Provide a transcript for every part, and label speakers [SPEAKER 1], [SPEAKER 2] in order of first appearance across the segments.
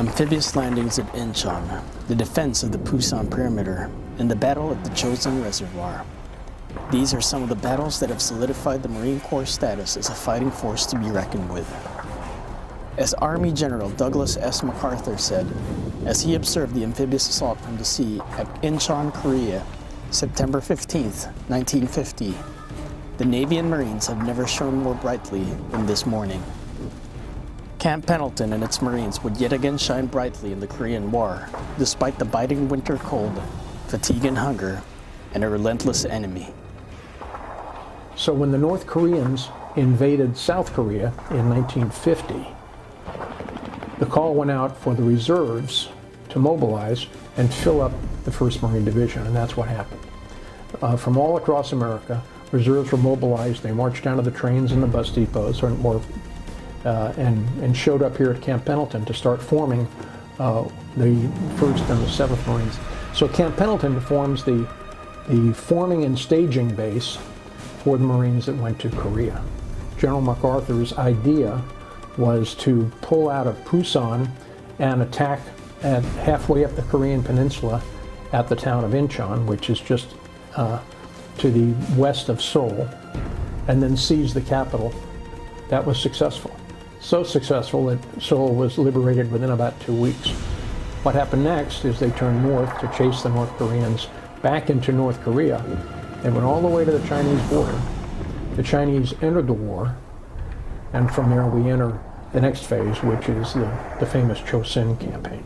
[SPEAKER 1] amphibious landings at Incheon, the defense of the Pusan perimeter, and the battle at the Chosin Reservoir. These are some of the battles that have solidified the Marine Corps' status as a fighting force to be reckoned with. As Army General Douglas S. MacArthur said, as he observed the amphibious assault from the sea at Incheon, Korea, September 15, 1950, the Navy and Marines have never shone more brightly than this morning. Camp Pendelton and its Marines would yet again shine brightly in the Korean War, despite the biting winter cold, fatigue and hunger, and a relentless enemy.
[SPEAKER 2] So when the North Koreans invaded South Korea in 1950, the call went out for the reserves to mobilize and fill up the 1st Marine Division, and that's what happened. From all across America, reserves were mobilized. They marched down to the trains and the bus depots and showed up here at Camp Pendelton to start forming the 1st and the 7th Marines. So Camp Pendelton forms the forming and staging base for the Marines that went to Korea. General MacArthur's idea was to pull out of Pusan and attack at halfway up the Korean peninsula at the town of Incheon, which is just to the west of Seoul, and then seize the capital. That was successful. So successful that Seoul was liberated within about 2 weeks. What happened next is they turned north to chase the North Koreans back into North Korea. They went all the way to the Chinese border. The Chinese entered the war, and from there we enter the next phase, which is the famous Chosin campaign.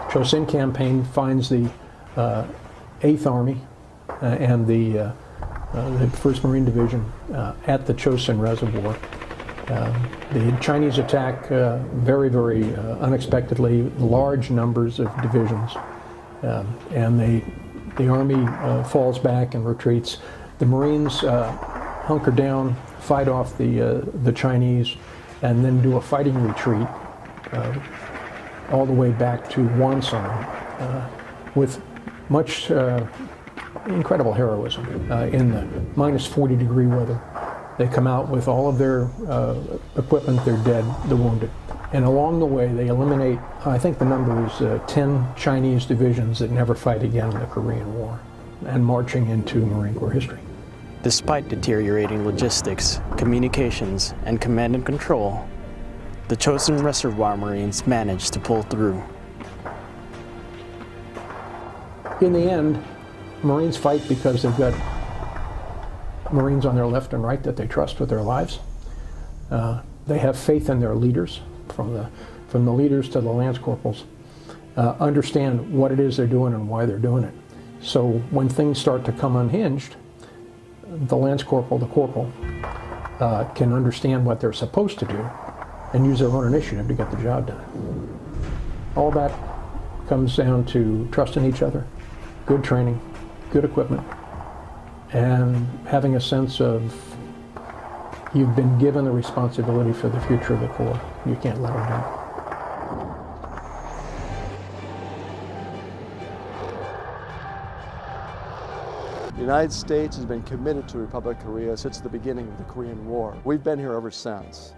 [SPEAKER 2] Chosin campaign finds the 8th Army and the 1st Marine Division at the Chosin Reservoir. The Chinese attack very, very unexpectedly, large numbers of divisions, and the Army falls back and retreats. The Marines hunker down, fight off the Chinese, and then do a fighting retreat all the way back to Wonsan with much incredible heroism in the minus 40-degree weather. They come out with all of their equipment, their dead, the wounded. And along the way, they eliminate, I think the number is 10 Chinese divisions that never fight again in the Korean War, and marching into Marine Corps history.
[SPEAKER 1] Despite deteriorating logistics, communications, and command and control, the Chosin Reservoir Marines managed to pull through.
[SPEAKER 2] In the end, Marines fight because they've got Marines on their left and right that they trust with their lives. They have faith in their leaders, from the leaders to the lance corporals, understand what it is they're doing and why they're doing it. So when things start to come unhinged, the lance corporal, the corporal, can understand what they're supposed to do and use their own initiative to get the job done. All that comes down to trust in each other, good training, good equipment, and having a sense of you've been given the responsibility for the future of the Corps. You can't let them down.
[SPEAKER 3] The United States has been committed to the Republic of Korea since the beginning of the Korean War. We've been here ever since.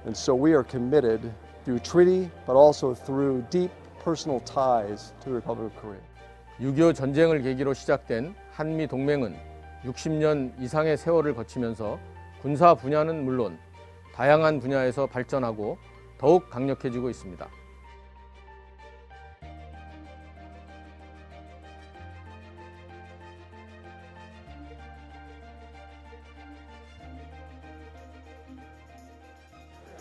[SPEAKER 3] And so we are committed through treaty, but also through deep personal ties to the Republic of Korea.
[SPEAKER 4] 6.25 전쟁을 계기로 시작된 한미 동맹은 60년 이상의 세월을 거치면서 군사 분야는 물론 다양한 분야에서 발전하고 더욱 강력해지고 있습니다.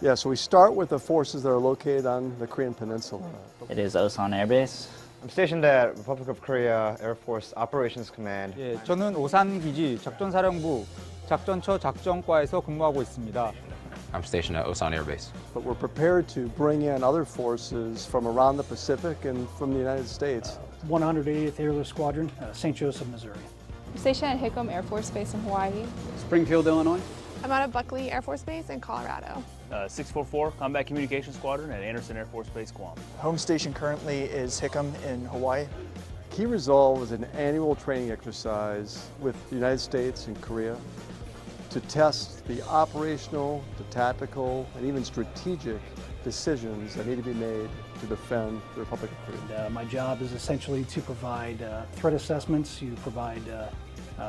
[SPEAKER 3] Yeah, so we start with the forces that are located on the Korean Peninsula.
[SPEAKER 5] It is Osan Air Base.
[SPEAKER 6] I'm stationed at Republic of Korea Air Force Operations Command.
[SPEAKER 7] 예, 저는 오산기지 작전사령부 작전처 작전과에서 근무하고 있습니다.
[SPEAKER 8] I'm stationed at Osan Air Base.
[SPEAKER 3] But we're prepared to bring in other forces from around the Pacific and from the United States.
[SPEAKER 9] 180th Airlift Squadron, St. Joseph, Missouri.
[SPEAKER 10] I'm stationed at Hickam Air Force Base in Hawaii.
[SPEAKER 9] Springfield, Illinois.
[SPEAKER 10] I'm out of Buckley Air Force Base in Colorado.
[SPEAKER 11] 644 Combat Communications Squadron at Anderson Air Force Base, Guam.
[SPEAKER 12] Home station currently is Hickam in Hawaii.
[SPEAKER 3] Key Resolve is an annual training exercise with the United States and Korea to test the operational, the tactical, and even strategic decisions that need to be made to defend the Republic of Korea.
[SPEAKER 9] My job is essentially to provide threat assessments, to provide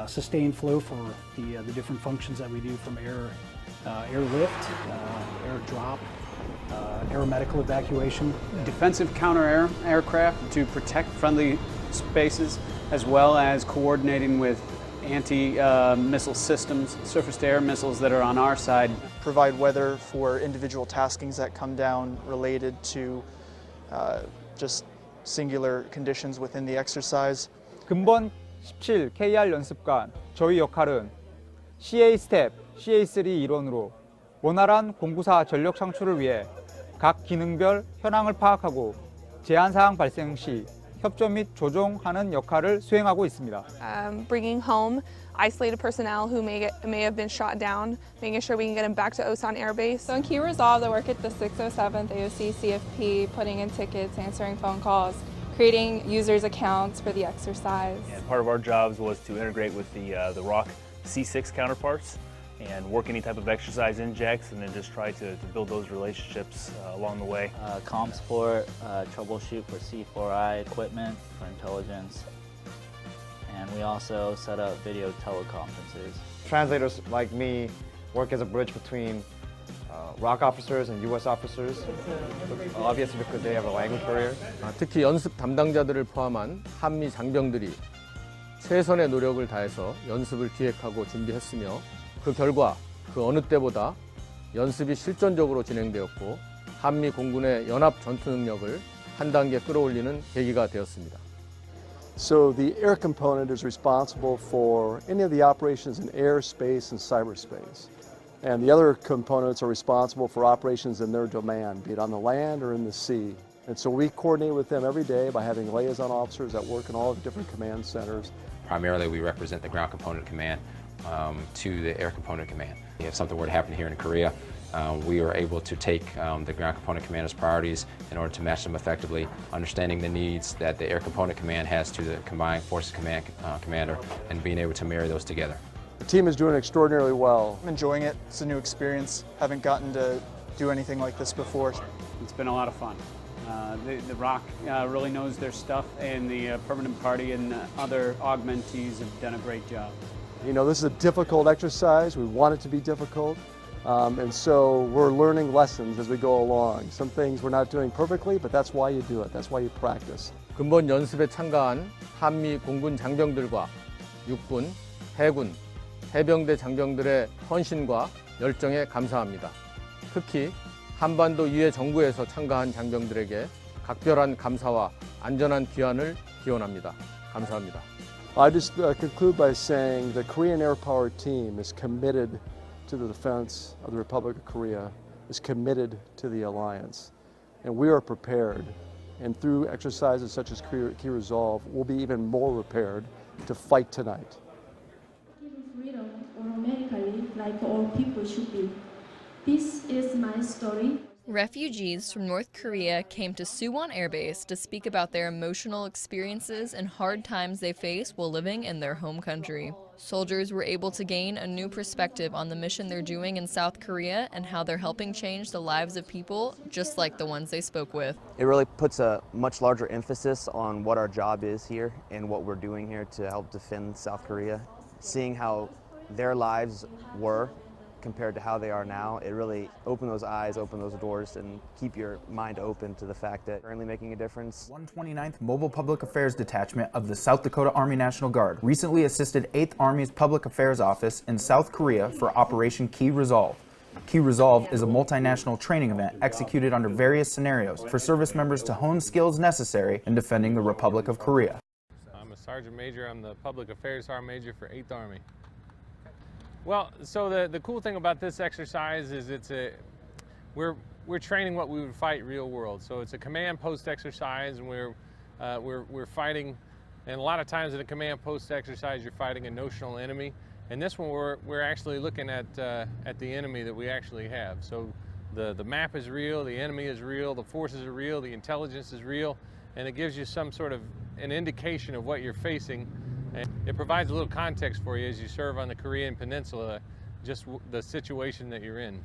[SPEAKER 9] sustained flow for the different functions that we do, from airlift, air drop, aeromedical evacuation. Defensive counter aircraft to protect friendly spaces, as well as coordinating with anti-missile systems, surface-to-air missiles that are on our side.
[SPEAKER 12] Provide weather for individual taskings that come down related to just singular conditions within the exercise.
[SPEAKER 7] 근본 17 KR 연습관, 저희 역할은 CA 스텝, CA3 일원으로 원활한 공구사 전력 창출을 위해 각 기능별 현황을 파악하고 제한사항 발생 시 협조 및 조정하는 역할을 수행하고 있습니다.
[SPEAKER 10] Bringing home isolated personnel who may have been shot down, making sure we can get them back to Osan Air Base.
[SPEAKER 13] So in Key Resolve, I work at the 607th AOC CFP, putting in tickets, answering phone calls, creating users' accounts for the exercise.
[SPEAKER 11] And part of our jobs was to integrate with the ROK C6 counterparts and work any type of exercise injects, and then just try to build those relationships along the way.
[SPEAKER 5] Comm support, troubleshoot for C4I equipment for intelligence, and we also set up video teleconferences.
[SPEAKER 6] Translators like me work as a bridge between ROK officers and U.S. officers, obviously because they have a language barrier.
[SPEAKER 4] 특히 연습 담당자들을 포함한 한미 장병들이 최선의 노력을 다해서 연습을 기획하고 준비했으며, 그 결과 그 어느 때보다 연습이 실전적으로 진행되었고 한미 공군의 연합 전투 능력을 한 단계 끌어올리는 계기가 되었습니다.
[SPEAKER 3] So the air component is responsible for any of the operations in airspace and cyberspace. And the other components are responsible for operations in their domain, be it on the land or in the sea. And so we coordinate with them every day by having liaison officers that work in all the different command centers.
[SPEAKER 8] Primarily, we represent the ground component command to the air component command. If something were to happen here in Korea, we are able to take the ground component commander's priorities in order to match them effectively, understanding the needs that the air component command has to the combined forces commander, and being able to marry those together.
[SPEAKER 3] The team is doing extraordinarily well.
[SPEAKER 12] I'm enjoying it. It's a new experience. Haven't gotten to do anything like this before.
[SPEAKER 9] It's been a lot of fun. The ROK really knows their stuff, and the Permanent Party and other augmentees have done a great job.
[SPEAKER 3] You know, this is a difficult exercise. We want it to be difficult. And so we're learning lessons as we go along. Some things we're not doing perfectly, but that's why you do it. That's why you practice.
[SPEAKER 4] 근본 연습에 참가한 한미 공군 장병들과 육군, 해군, 해병대 장병들의 헌신과 열정에 감사합니다. 특히 한반도 이해 정부에서 참가한 장병들에게 각별한 감사와 안전한 귀환을 기원합니다. 감사합니다.
[SPEAKER 3] I just conclude by saying the Korean Air Power team is committed to the defense of the Republic of Korea, is committed to the alliance, and we are prepared. And through exercises such as Key Resolve, we'll be even more prepared to fight tonight.
[SPEAKER 14] Freedom automatically, like all people should be. This is my story.
[SPEAKER 15] Refugees from North Korea came to Suwon Air Base to speak about their emotional experiences and hard times they face while living in their home country. Soldiers were able to gain a new perspective on the mission they're doing in South Korea and how they're helping change the lives of people just like the ones they spoke with.
[SPEAKER 16] It really puts a much larger emphasis on what our job is here and what we're doing here to help defend South Korea. Seeing how their lives were compared to how they are now, it really opened those eyes, opened those doors, and keep your mind open to the fact that currently making a difference.
[SPEAKER 17] 129th Mobile Public Affairs Detachment of the South Dakota Army National Guard recently assisted 8th Army's Public Affairs Office in South Korea for Operation Key Resolve. Key Resolve is a multinational training event executed under various scenarios for service members to hone skills necessary in defending the Republic of Korea.
[SPEAKER 18] I'm a Sergeant Major. I'm the Public Affairs Sergeant Major for 8th Army. Well, so the cool thing about this exercise is we're training what we would fight real world. So it's a command post exercise, and we're fighting. And a lot of times in a command post exercise, you're fighting a notional enemy. And this one, we're actually looking at the enemy that we actually have. So the map is real, the enemy is real, the forces are real, the intelligence is real, and it gives you some sort of an indication of what you're facing. And it provides a little context for you as you serve on the Korean Peninsula, just the situation that you're in.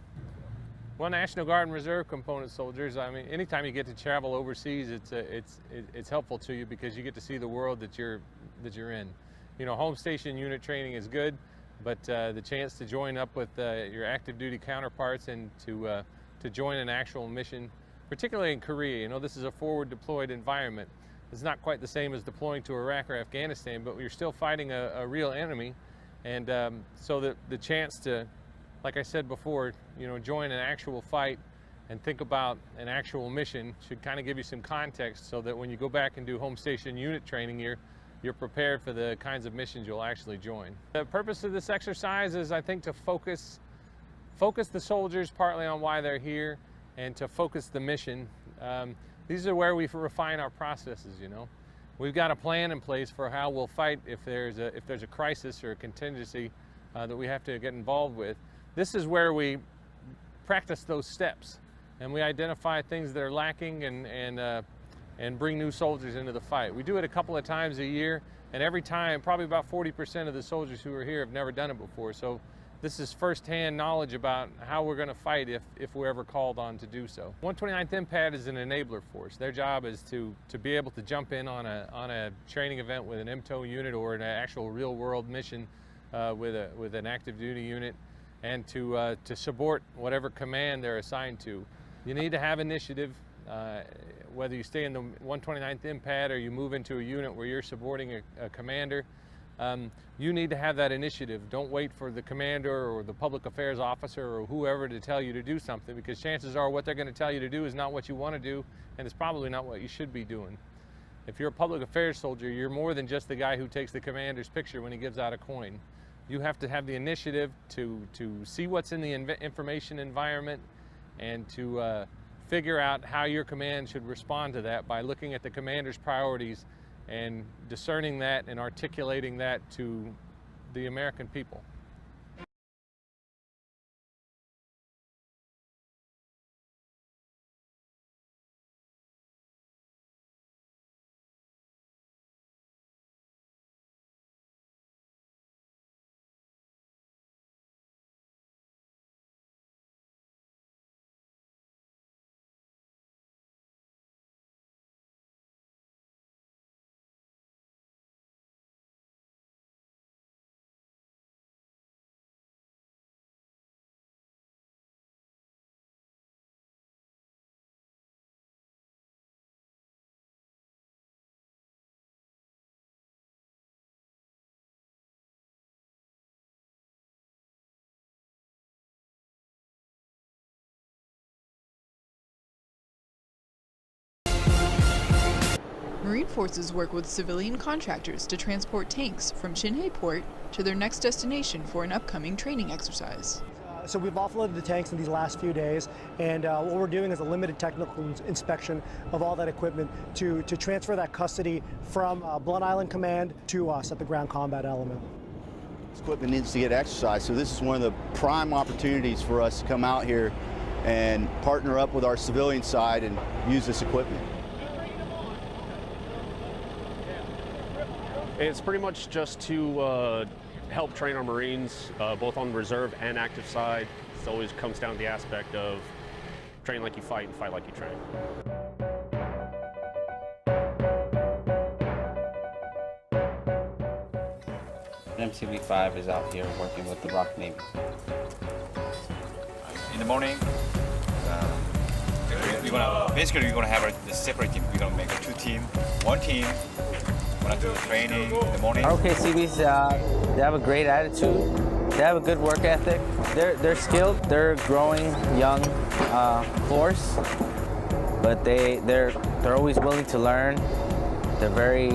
[SPEAKER 18] Well, National Guard and Reserve component soldiers, I mean, anytime you get to travel overseas, it's helpful to you because you get to see the world that you're in. You know, home station unit training is good, but the chance to join up with your active duty counterparts and to join an actual mission, particularly in Korea, you know, this is a forward deployed environment. It's not quite the same as deploying to Iraq or Afghanistan, but you're still fighting a real enemy. And so the chance to, like I said before, you know, join an actual fight and think about an actual mission should kind of give you some context so that when you go back and do home station unit training, you're prepared for the kinds of missions you'll actually join. The purpose of this exercise is, I think, to focus the soldiers partly on why they're here and to focus the mission. These are where we refine our processes, you know. We've got a plan in place for how we'll fight if there's a crisis or a contingency that we have to get involved with. This is where we practice those steps and we identify things that are lacking and bring new soldiers into the fight. We do it a couple of times a year, and every time, probably about 40% of the soldiers who are here have never done it before. So this is firsthand knowledge about how we're going to fight if we're ever called on to do so. 129th MPAD is an enabler force. Their job is to be able to jump in on a training event with an MTO unit or an actual real-world mission with an active duty unit, and to support whatever command they're assigned to. You need to have initiative. Whether you stay in the 129th MPAD or you move into a unit where you're supporting a commander, you need to have that initiative. Don't wait for the commander or the public affairs officer or whoever to tell you to do something, because chances are what they're going to tell you to do is not what you want to do, and it's probably not what you should be doing. If you're a public affairs soldier, you're more than just the guy who takes the commander's picture when he gives out a coin. You have to have the initiative to see what's in the information environment and to figure out how your command should respond to that by looking at the commander's priorities and discerning that and articulating that to the American people.
[SPEAKER 19] Marine forces work with civilian contractors to transport tanks from Chinhae Port to their next destination for an upcoming training exercise.
[SPEAKER 20] So we've offloaded the tanks in these last few days, and what we're doing is a limited technical inspection of all that equipment to transfer that custody from Blunt Island Command to us at the ground combat element.
[SPEAKER 21] This equipment needs to get exercised, so this is one of the prime opportunities for us to come out here and partner up with our civilian side and use this equipment.
[SPEAKER 22] It's pretty much just to help train our Marines, both on the reserve and active side. It always comes down to the aspect of train like you fight and fight like you train.
[SPEAKER 23] MCV-5 is out here working with the ROK Navy.
[SPEAKER 24] In the morning, we're gonna have a separate team. We're gonna make a two team. One team gonna do the training in the morning.
[SPEAKER 25] ROKCBs, they have a great attitude. They have a good work ethic. They're skilled. They're a growing young force, but they're always willing to learn. They're very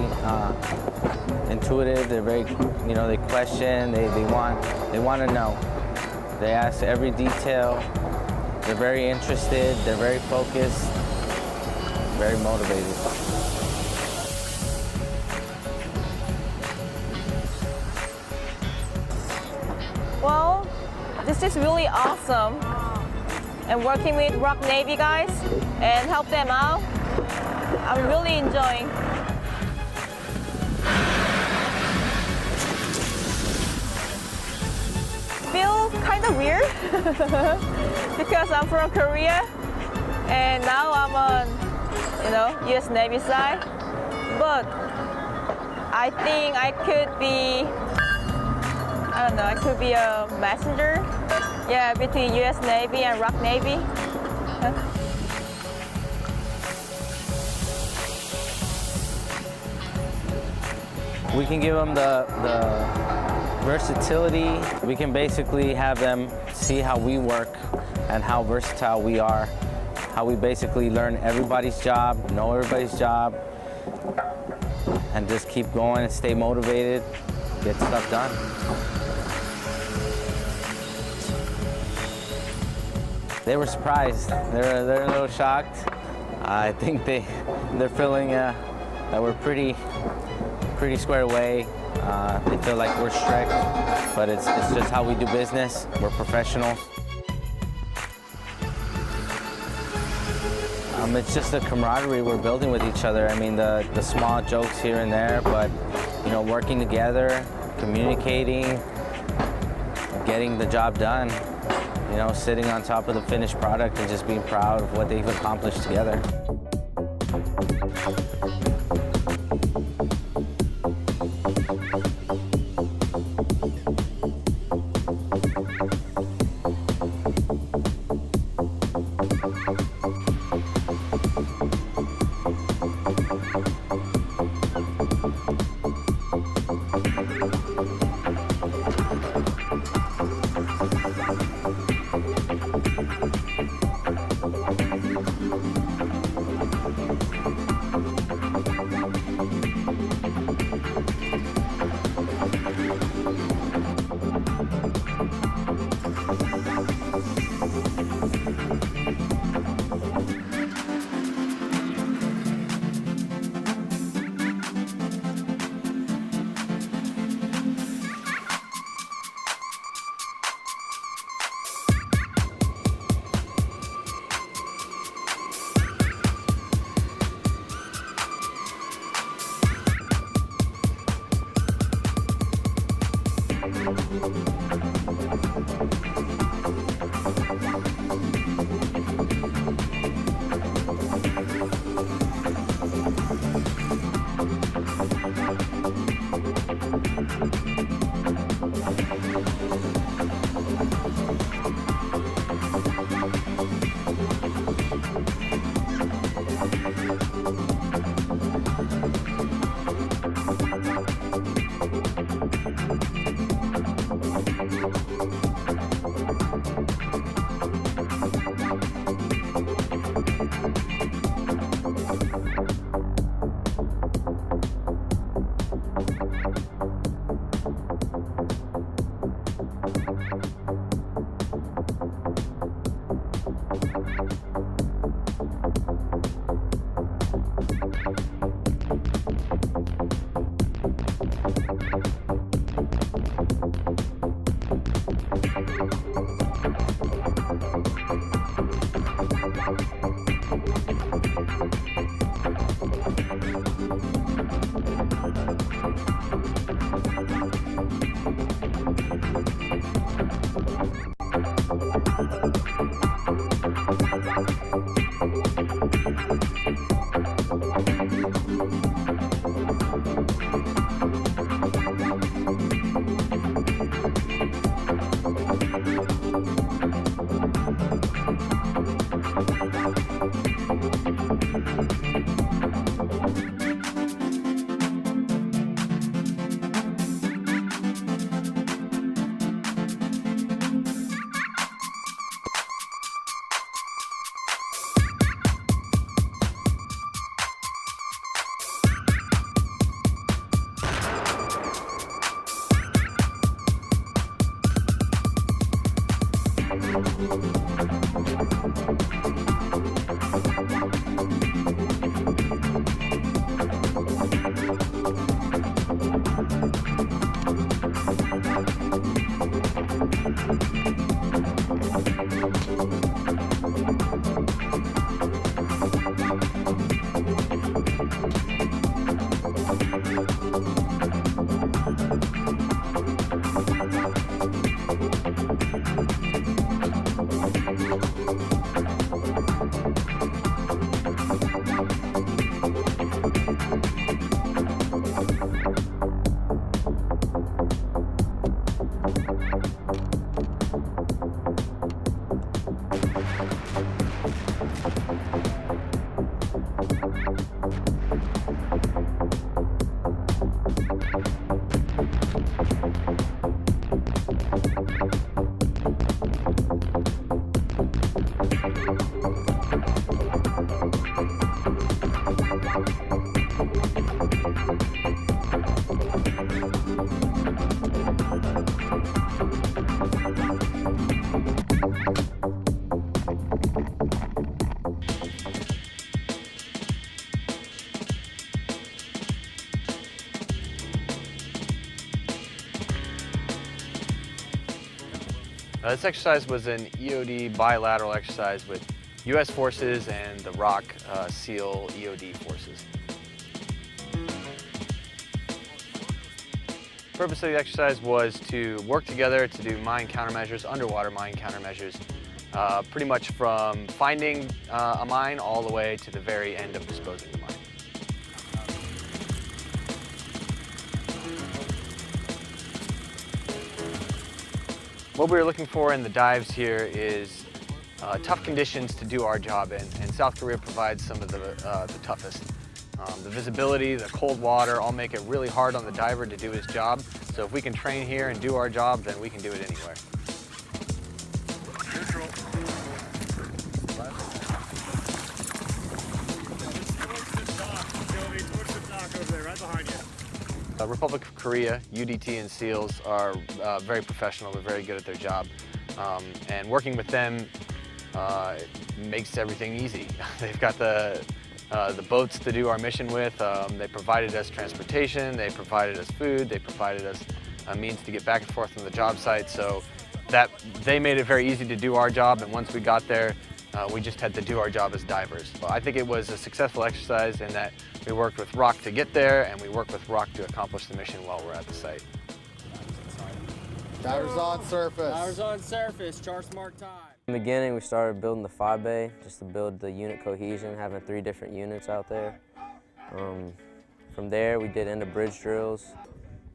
[SPEAKER 25] intuitive. They're very, you know, they question. They want to know. They ask every detail. They're very interested. They're very focused. Very motivated.
[SPEAKER 26] Well, this is really awesome. And working with ROK Navy guys and help them out, I'm really enjoying. feel kind of weird because I'm from Korea and now I'm on, U.S. Navy side. But I think I could be, I could be a messenger. Yeah, between U.S. Navy and ROK Navy.
[SPEAKER 25] We can give them the versatility. We can basically have them see how we work and how versatile we are, how we basically learn everybody's job, know everybody's job, and just keep going and stay motivated, get stuff done. They were surprised. They're a little shocked. I think they're feeling that we're pretty squared away. They feel like we're strict, but it's just how we do business. We're professionals. It's just the camaraderie we're building with each other. I mean, the small jokes here and there, but working together, communicating, getting the job done. Sitting on top of the finished product and just being proud of what they've accomplished together.
[SPEAKER 1] This exercise was an EOD bilateral exercise with U.S. forces and the ROK SEAL EOD forces. The purpose of the exercise was to work together to do mine countermeasures, underwater mine countermeasures, pretty much from finding a mine all the way to the very end of disposing of the mine. What we were looking for in the dives here is tough conditions to do our job in, and South Korea provides some of the toughest. The visibility, the cold water, all make it really hard on the diver to do his job. So if we can train here and do our job, then we can do it anywhere.
[SPEAKER 2] Neutral. Towards the dock over there, right behind you.
[SPEAKER 1] Republic of Korea, UDT and SEALs are very professional, they're very good at their job. And working with them makes everything easy. They've got the boats to do our mission with. They provided us transportation, they provided us food, they provided us a means to get back and forth from the job site. So they made it very easy to do our job, and once we got there, we just had to do our job as divers. Well, I think it was a successful exercise in that we worked with ROK to get there, and we worked with ROK to accomplish the mission while we're at the site.
[SPEAKER 7] Divers on surface.
[SPEAKER 10] Divers on surface, charts mark time.
[SPEAKER 11] In the beginning, we started building the 5-bay just to build the unit cohesion, having 3 different units out there. From there, we did end of bridge drills,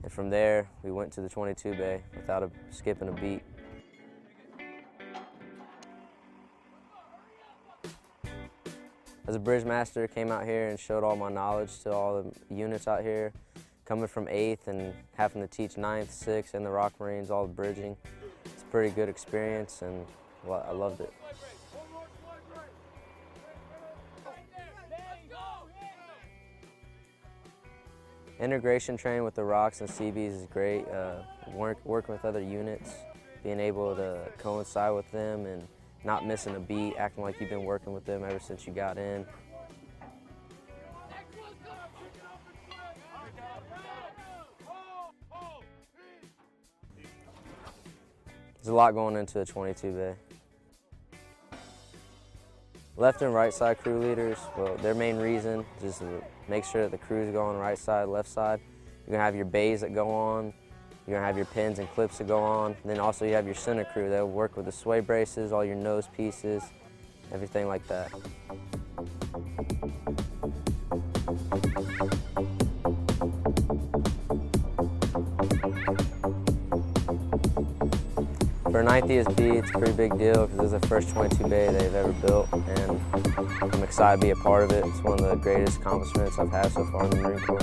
[SPEAKER 11] and from there, we went to the 22-bay without skipping a beat. As a bridge master, came out here and showed all my knowledge to all the units out here. Coming from 8th and having to teach 9th, 6th, and the ROK Marines all the bridging. It's a pretty good experience, and I loved it. Integration training with the ROKs and CBs is great. Working with other units, being able to coincide with them and not missing a beat, acting like you've been working with them ever since you got in. There's a lot going into a 22-bay. Left and right side crew leaders, well, their main reason is to make sure that the crew's going right side, left side. You're gonna have your bays that go on. You're gonna have your pins and clips that go on. And then also you have your center crew that will work with the sway braces, all your nose pieces, everything like that. For 9th ESB, it's a pretty big deal because it's the first 22-bay they've ever built, and I'm excited to be a part of it. It's one of the greatest accomplishments I've had so far in the Marine Corps.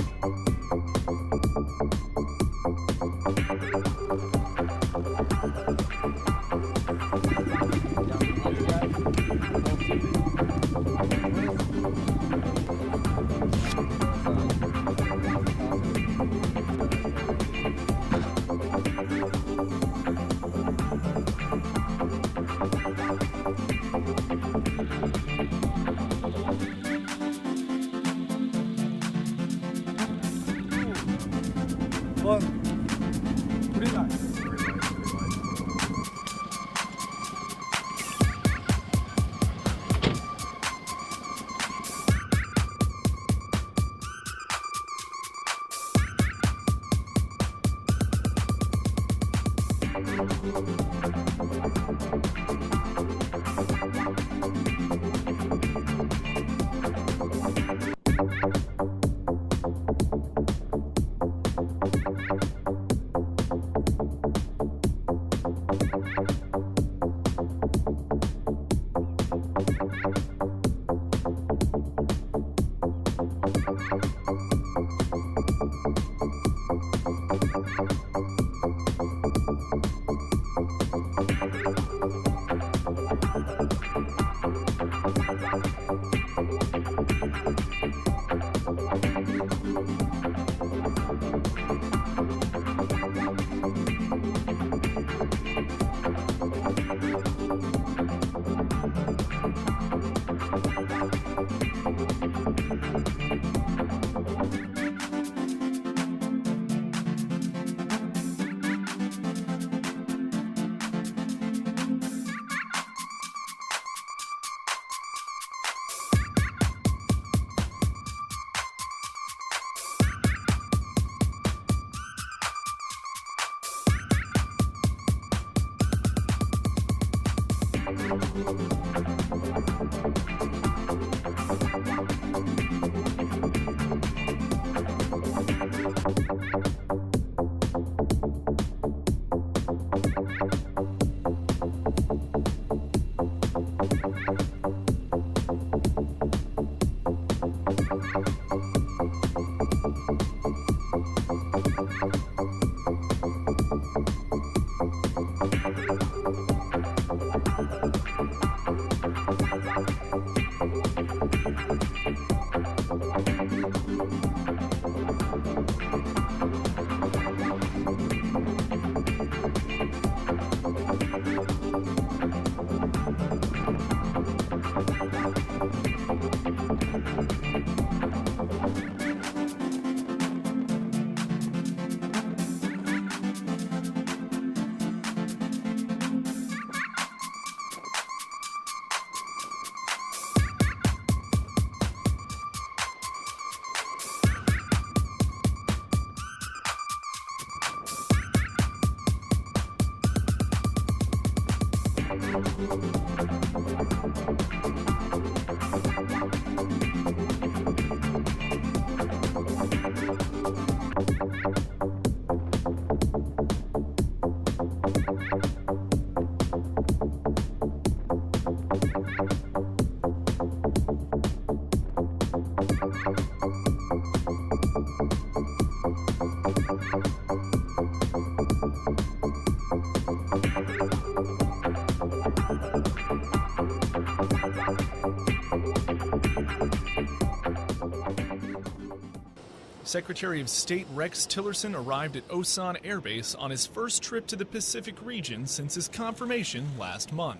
[SPEAKER 5] Secretary of State Rex Tillerson arrived at Osan Air Base on his first trip to the Pacific region since his confirmation last month.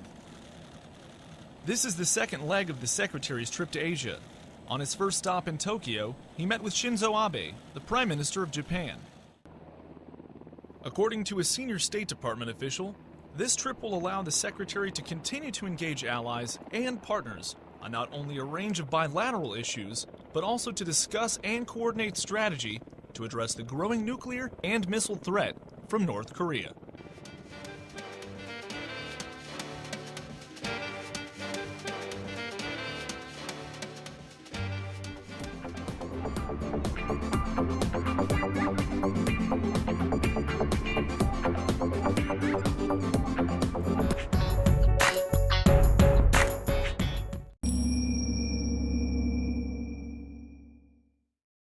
[SPEAKER 5] This is the second leg of the Secretary's trip to Asia. On his first stop in Tokyo, he met with Shinzo Abe, the Prime Minister of Japan. According to a senior State Department official, this trip will allow the Secretary to continue to engage allies and partners on not only a range of bilateral issues, but also to discuss and coordinate strategy to address the growing nuclear and missile threat from North Korea.